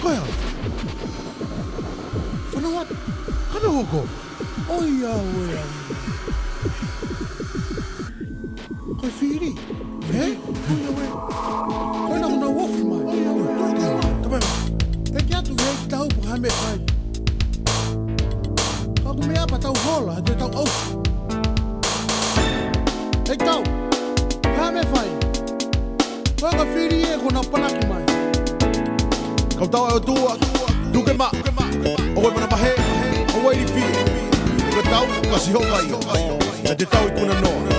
Koia. Whanawat. Hana hoko. Oia oia. Koe whiri. Eh? Oia oia. Koe na una wofi mai. Oia oia. Tabai. E ki atu e ki tau po hame whai. Kaku mea pa tau hola, te tau au. E tau. Hame whai. Koe ka whiri e kona panaki mai. Kau tau e o tua. Duke ma. Oe mana mahe. Oe ni fi. Ka tau kasi ho mai. E te tau I puna noa.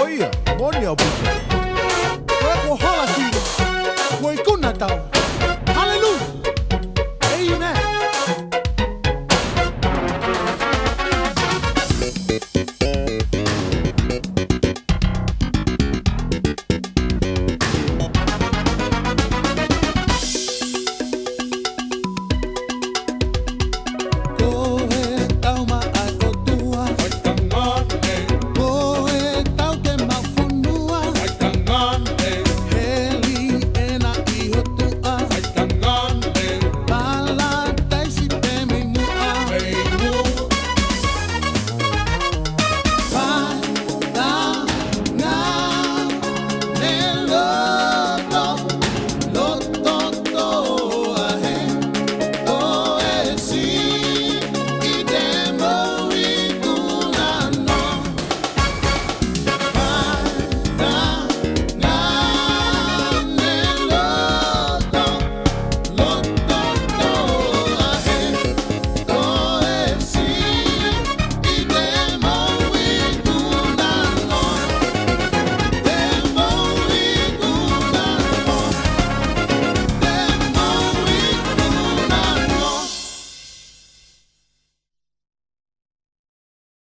Oia, moni au puta. Koe ko hala ki. Koe kuna tau.